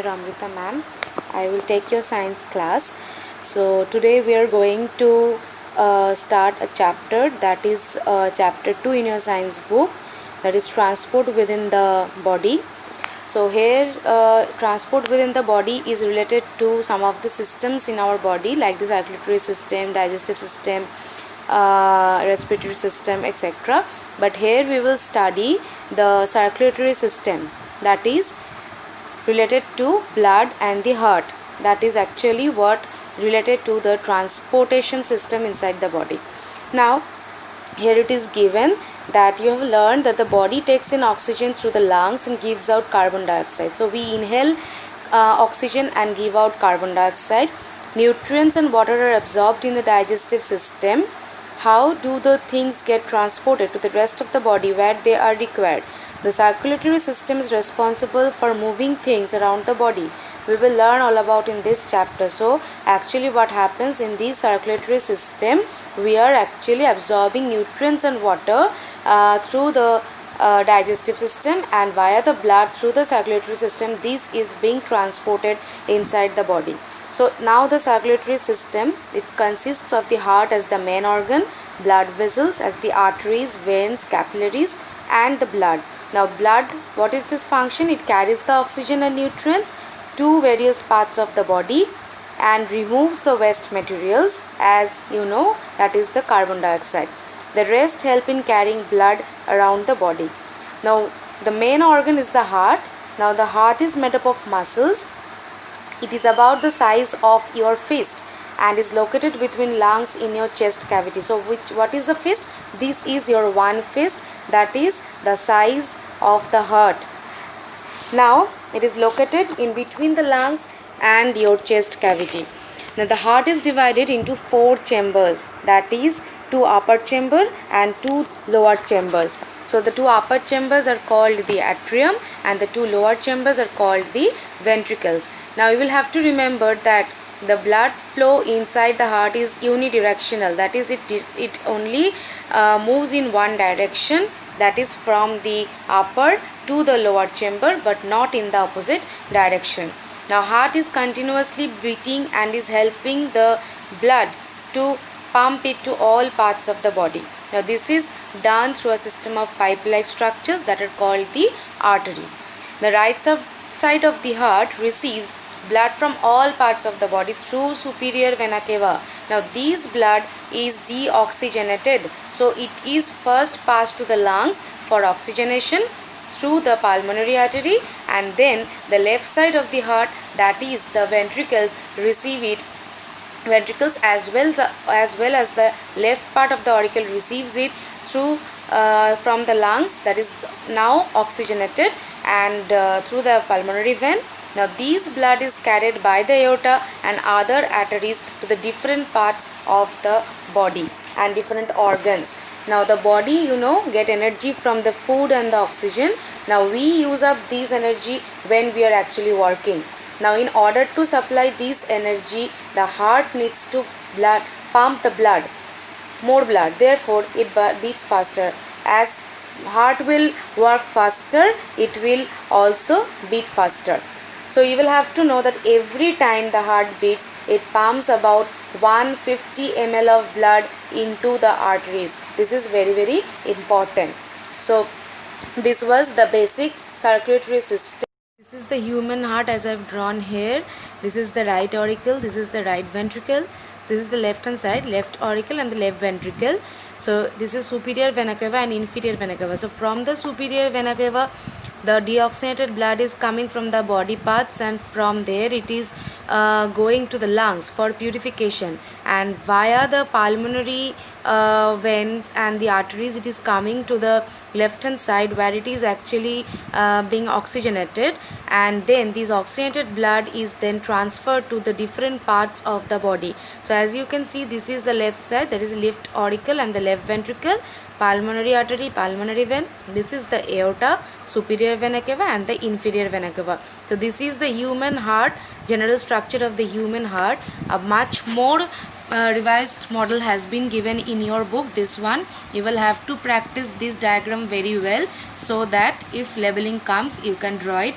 Amrita ma'am. I will take your science class. So today we are going to start a chapter, that is chapter 2 in your science book, that is transport within the body. So here transport within the body is related to some of the systems in our body, like the circulatory system, digestive system, respiratory system, etc. But here we will study the circulatory system, that is related to blood and the heart. That is actually what related to the transportation system inside the body. Now here it is given that you have learned that the body takes in oxygen through the lungs and gives out carbon dioxide. So we inhale oxygen and give out carbon dioxide. Nutrients and water are absorbed in the digestive system. How do the things get transported to the rest of the body where they are required? The circulatory system is responsible for moving things around the body. We will learn all about in this chapter. So actually what happens in the circulatory system, we are actually absorbing nutrients and water through the digestive system, and via the blood through the circulatory system. This is being transported inside the body. So now the circulatory system, it consists of the heart as the main organ, blood vessels as the arteries, veins, capillaries, and the blood. Now blood, what is its function? It carries the oxygen and nutrients to various parts of the body and removes the waste materials, as you know, that is the carbon dioxide. The rest help in carrying blood around the body. Now the main organ is the heart. Now the heart is made up of muscles. It is about the size of your fist and is located between lungs in your chest cavity. So what is the fist? This is your one fist, that is the size of the heart. Now it is located in between the lungs and your chest cavity. Now the heart is divided into 4 chambers, that is 2 upper chamber and 2 lower chambers. So the 2 upper chambers are called the atrium and the 2 lower chambers are called the ventricles. Now you will have to remember that the blood flow inside the heart is unidirectional, that is it only moves in one direction, that is from the upper to the lower chamber, but not in the opposite direction. Now heart is continuously beating and is helping the blood to pump it to all parts of the body. Now this is done through a system of pipe-like structures that are called the artery. The right side of the heart receives blood from all parts of the body through superior vena cava. Now this blood is deoxygenated, so it is first passed to the lungs for oxygenation through the pulmonary artery, and then the left side of the heart, that is the ventricles, receive it. Ventricles as well as the left part of the auricle receives it through from the lungs, that is now oxygenated, and through the pulmonary vein. Now this blood is carried by the aorta and other arteries to the different parts of the body and different organs. Now the body, you know, get energy from the food and the oxygen. Now we use up this energy when we are actually working. Now in order to supply this energy, the heart needs to pump the blood, more blood, therefore it beats faster. As heart will work faster, it will also beat faster. So you will have to know that every time the heart beats, it pumps about 150 ml of blood into the arteries. This is very, very important. So this was the basic circulatory system. This is the human heart as I have drawn here. This is the right auricle, this is the right ventricle, this is the left hand side, left auricle and the left ventricle. So this is superior vena cava and inferior vena cava. So from the superior vena cava, the deoxygenated blood is coming from the body parts, and from there it is going to the lungs for purification, and via the pulmonary veins and the arteries it is coming to the left hand side where it is actually being oxygenated, and then this oxygenated blood is then transferred to the different parts of the body. So as you can see, this is the left side, that is left auricle and the left ventricle, pulmonary artery, pulmonary vein. This is the aorta, superior vena cava and the inferior vena cava. So this is the human heart, general structure of the human heart. A much more revised model has been given in your book. This one you will have to practice this diagram very well, so that if labeling comes you can draw it